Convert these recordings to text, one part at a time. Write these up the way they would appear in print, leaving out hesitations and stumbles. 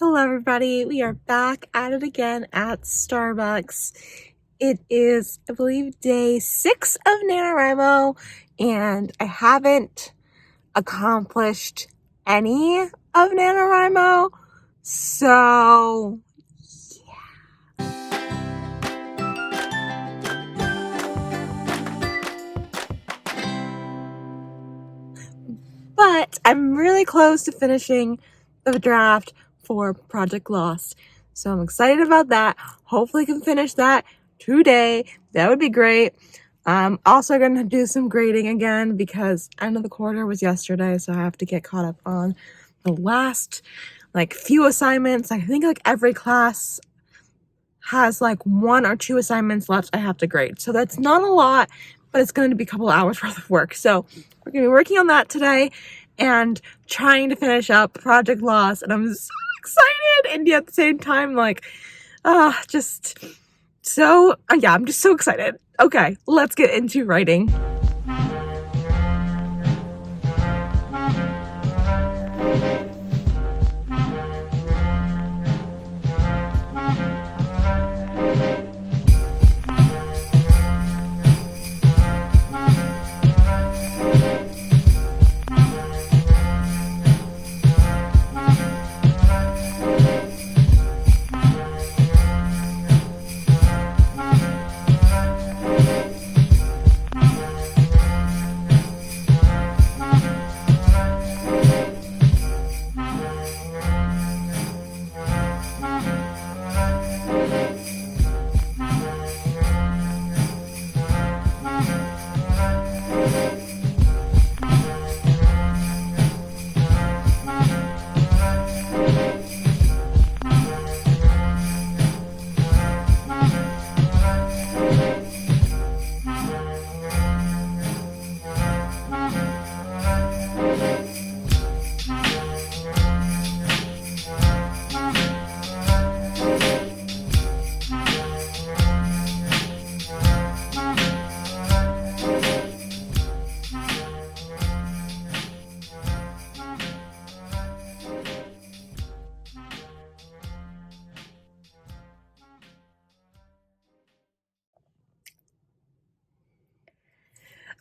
Hello everybody, we are back at it again at Starbucks. It is, I believe, day 6 of NaNoWriMo, and I haven't accomplished any of NaNoWriMo, so but I'm really close to finishing the draft for Project Lost. So I'm excited about that. Hopefully I can finish that today. That would be great. I'm also going to do some grading again because end of the quarter was yesterday, so I have to get caught up on the last few assignments. I think every class has 1 or 2 assignments left I have to grade. So that's not a lot, but it's going to be a couple hours worth of work. So we're going to be working on that today and trying to finish up Project Lost. And I'm so excited, and yet at the same time, I'm just so excited. Okay, let's get into writing.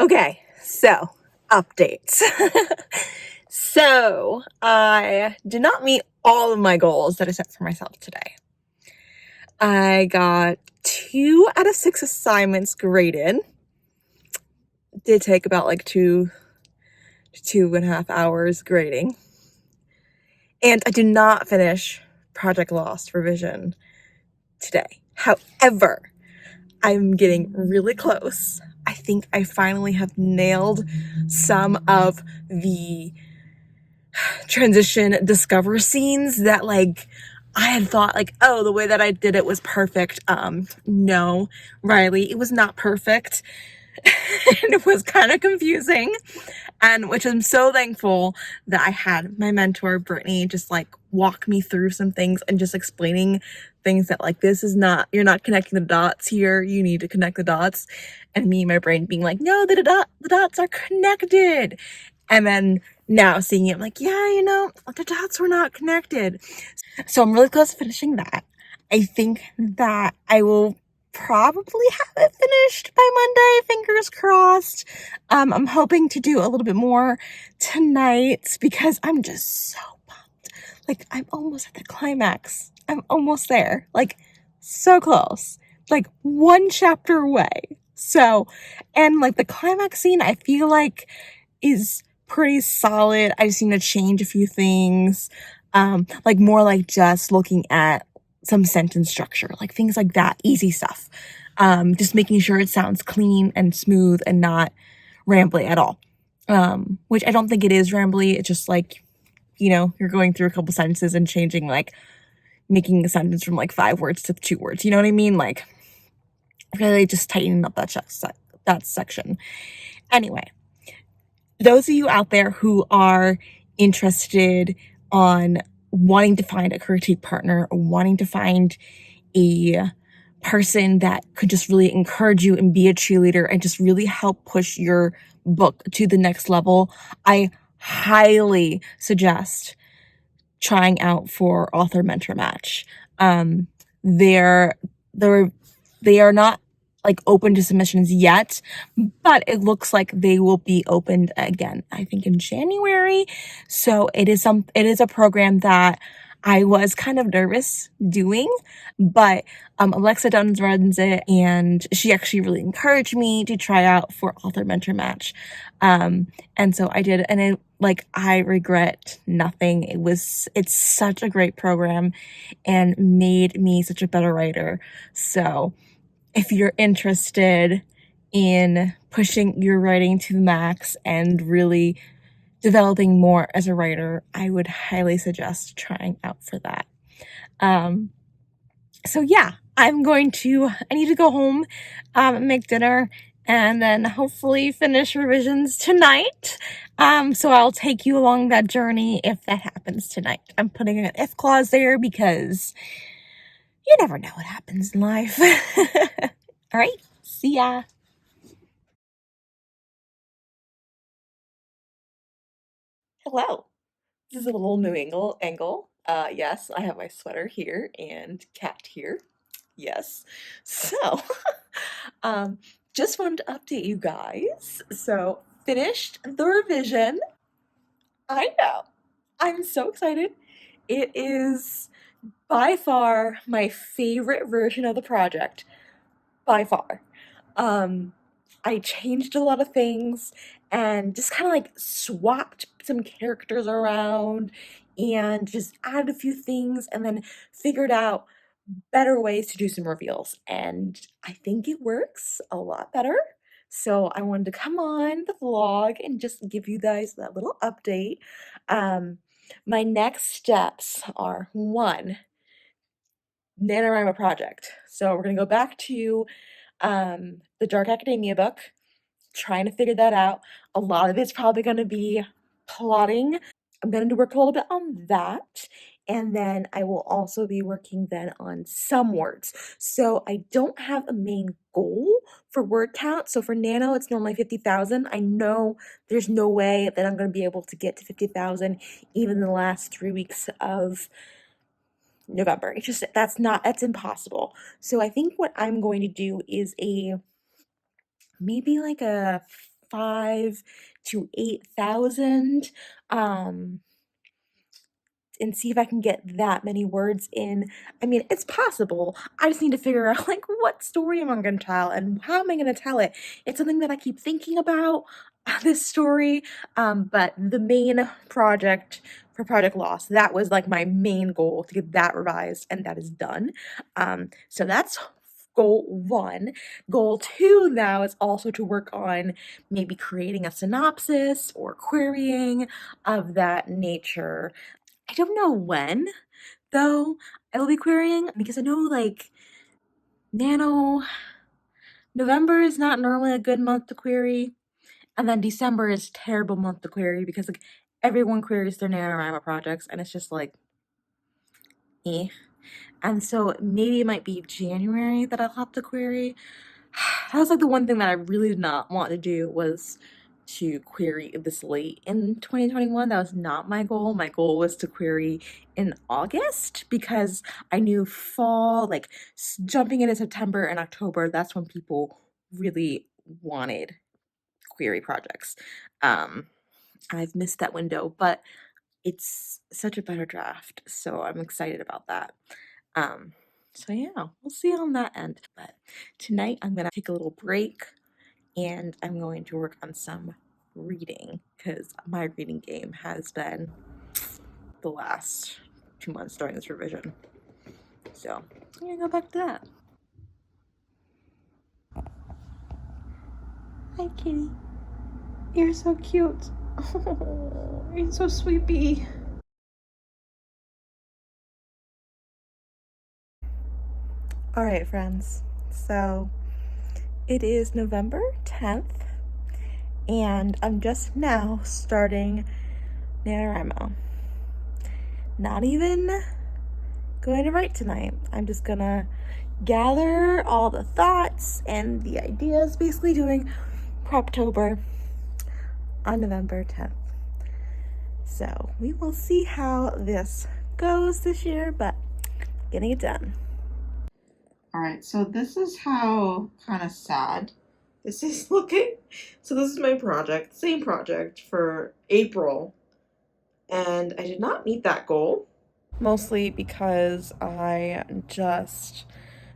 Okay, so updates. So I did not meet all of my goals that I set for myself today. I got 2 out of 6 assignments graded. It did take about 2 to 2.5 hours grading. And I did not finish Project Lost revision today. However, I'm getting really close. I think I finally have nailed some of the transition discover scenes that I had thought oh, the way that I did it was perfect. No, Riley, it was not perfect. And it was kind of confusing, and which I'm so thankful that I had my mentor Brittany just walk me through some things and just explaining things that this is not, you're not connecting the dots here, you need to connect the dots. And me, my brain being no, the dots are connected. And then now seeing it, I'm yeah, the dots were not connected. So I'm really close to finishing that. I think that I will probably have it finished by Monday, fingers crossed. I'm hoping to do a little bit more tonight because I'm just so pumped. I'm almost at the climax. I'm almost there. So close. 1 chapter away. So, and the climax scene, I feel is pretty solid. I just need to change a few things. More just looking at some sentence structure, things like that, easy stuff. Just making sure it sounds clean and smooth and not rambly at all. Which I don't think it is rambly. It's just you're going through a couple sentences and changing, making a sentence from 5 words to 2 words. You know what I mean? Really just tightening up that section. Anyway, those of you out there who are interested on wanting to find a critique partner or wanting to find a person that could just really encourage you and be a cheerleader and just really help push your book to the next level, I highly suggest trying out for author mentor match. They're they're they are not like open to submissions yet, but it looks like they will be opened again, I think in January. So it is a program that I was kind of nervous doing, but Alexa Duns runs it, and she actually really encouraged me to try out for author mentor match. And so I did, and I regret nothing. It's such a great program and made me such a better writer. So if you're interested in pushing your writing to the max and really developing more as a writer, I would highly suggest trying out for that. So yeah, I need to go home, make dinner, and then hopefully finish revisions tonight. So I'll take you along that journey if that happens tonight. I'm putting an if clause there because you never know what happens in life. All right, see ya. Hello. This is a little new angle. Yes, I have my sweater here and cat here. Yes. So, um, just wanted to update you guys. So, finished the revision. I know. I'm so excited. It is by far my favorite version of the project. By far. Um, I changed a lot of things and just kind of like swapped some characters around and just added a few things and then figured out better ways to do some reveals. And I think it works a lot better. So I wanted to come on the vlog and just give you guys that little update. Um, my next steps are one, NaNoWriMo project. So we're gonna go back to the Dark Academia book, trying to figure that out. A lot of it's probably going to be plotting. I'm going to work a little bit on that. And then I will also be working then on some words. So I don't have a main goal for word count. So for Nano, it's normally 50,000. I know there's no way that I'm going to be able to get to 50,000 even in the last 3 weeks of November. That's impossible. So I think what I'm going to do is maybe like a 5 to 8,000, um, and see if I can get that many words in. I mean, it's possible. I just need to figure out like what story am I going to tell and how am I going to tell it. It's something that I keep thinking about, this story. But the main project for Project Lost, that was like my main goal, to get that revised, and that is done. So that's goal one. Goal two now is also to work on maybe creating a synopsis or querying of that nature. I don't know when, though, I will be querying, because I know, like, Nano November is not normally a good month to query, and then December is a terrible month to query because, like, everyone queries their NaNoWriMo projects, and it's just like, eh. And so maybe it might be January that I'll have to query. That was like the one thing that I really did not want to do, was to query this late in 2021. That was not my goal. My goal was to query in August, because I knew fall, like jumping into September and October, that's when people really wanted query projects. I've missed that window, but it's such a better draft, so I'm excited about that. So yeah, we'll see on that end. But tonight I'm gonna take a little break and I'm going to work on some reading, because my reading game has been the last 2 months during this revision. So I'm gonna go back to that. Hi, kitty. You're so cute. Oh, you're so sleepy. All right, friends. So it is November 10th, and I'm just now starting NaNoWriMo. Not even going to write tonight. I'm just gonna gather all the thoughts and the ideas, basically doing Preptober on November 10th. So we will see how this goes this year, but getting it done. All right, so this is how kind of sad this is looking. So this is my project, same project for April, and I did not meet that goal. Mostly because I just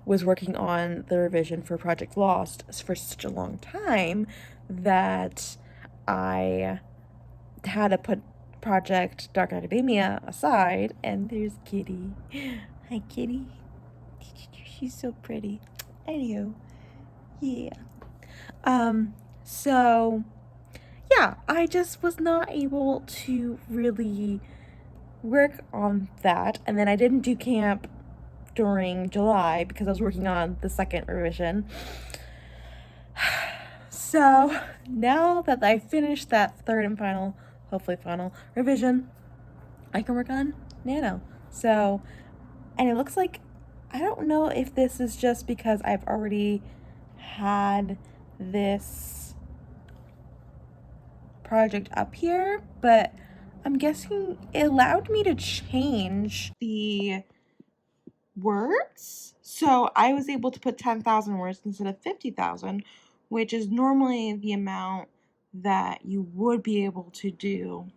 was working on the revision for Project Lost for such a long time that I had to put Project Dark Academia aside. And there's Kitty. Hi, Kitty. She's so pretty. Anywho, yeah. So yeah, I just was not able to really work on that. And then I didn't do camp during July because I was working on the second revision. So now that I finished that third and final, hopefully final revision, I can work on Nano. So, and it looks like, I don't know if this is just because I've already had this project up here, but I'm guessing it allowed me to change the words. So I was able to put 10,000 words instead of 50,000, which is normally the amount that you would be able to do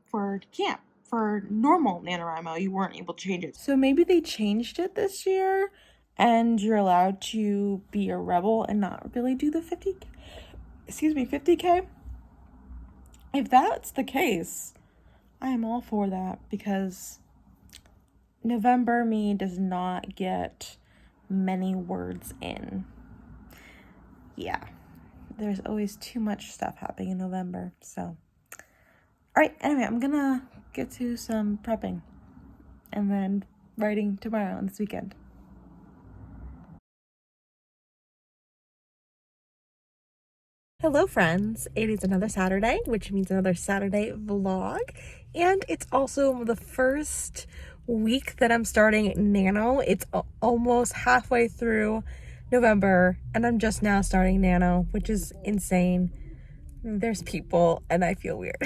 for camp. For normal NaNoWriMo, you weren't able to change it. So maybe they changed it this year and you're allowed to be a rebel and not really do the 50K. If that's the case, I am all for that, because November me does not get many words in. Yeah, there's always too much stuff happening in November, so. All right, anyway, I'm gonna get to some prepping and then writing tomorrow and this weekend. Hello friends, it is another Saturday, which means another Saturday vlog, and it's also the first week that I'm starting Nano. It's almost halfway through November and I'm just now starting Nano, which is insane. There's people and I feel weird.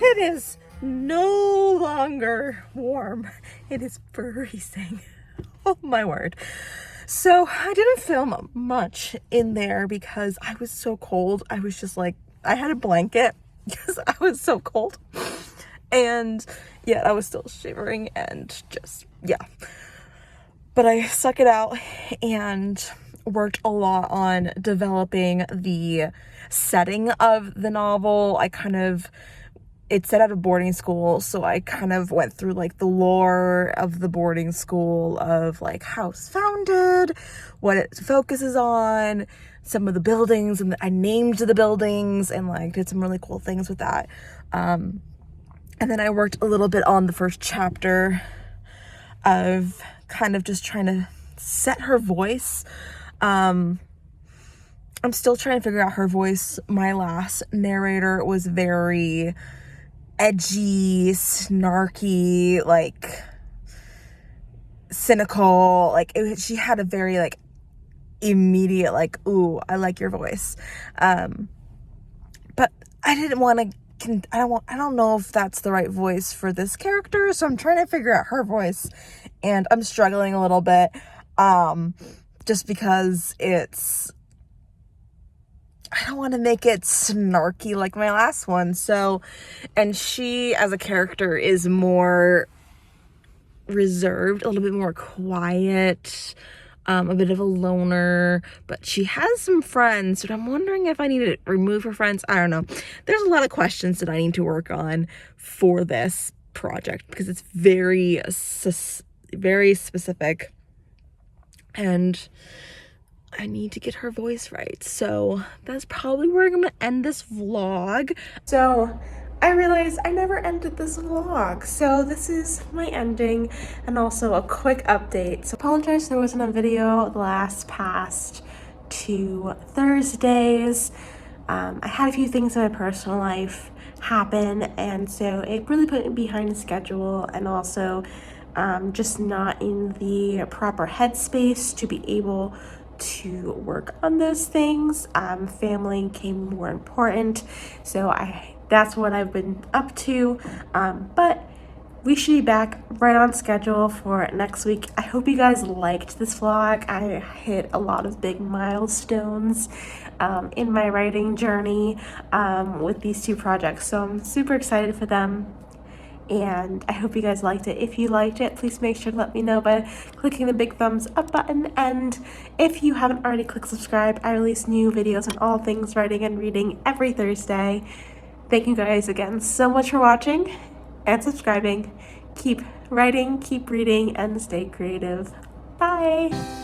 It is no longer warm. It is freezing. Oh my word. So I didn't film much in there because I was so cold. I was just like, I had a blanket because I was so cold. And yet I was still shivering and just, yeah. But I stuck it out and worked a lot on developing the setting of the novel. It's set at a boarding school, so I kind of went through like the lore of the boarding school, of like how it's founded, what it focuses on, some of the buildings, and I named the buildings and like did some really cool things with that. And then I worked a little bit on the first chapter of kind of just trying to set her voice. I'm still trying to figure out her voice. My last narrator was very edgy, snarky, like cynical, like she had a very like immediate like, ooh, I like your voice. But I didn't want to, I don't know if that's the right voice for this character, so I'm trying to figure out her voice and I'm struggling a little bit, just because I don't want to make it snarky like my last one. So, and she as a character is more reserved, a little bit more quiet, a bit of a loner, but she has some friends, but I'm wondering if I need to remove her friends. I don't know. There's a lot of questions that I need to work on for this project because it's very specific. And I need to get her voice right. So that's probably where I'm gonna end this vlog. So I realized I never ended this vlog, so this is my ending and also a quick update. So I apologize there wasn't a video the last past 2 Thursdays. I had a few things in my personal life happen, and so it really put me behind schedule, and also just not in the proper headspace to be able to work on those things. Family became more important, so that's what I've been up to, but we should be back right on schedule for next week. I hope you guys liked this vlog. I hit a lot of big milestones in my writing journey with these 2 projects, so I'm super excited for them. And I hope you guys liked it. If you liked it, please make sure to let me know by clicking the big thumbs up button. And if you haven't already, click subscribe. I release new videos on all things writing and reading every Thursday. Thank you guys again so much for watching and subscribing. Keep writing, keep reading, and stay creative. Bye!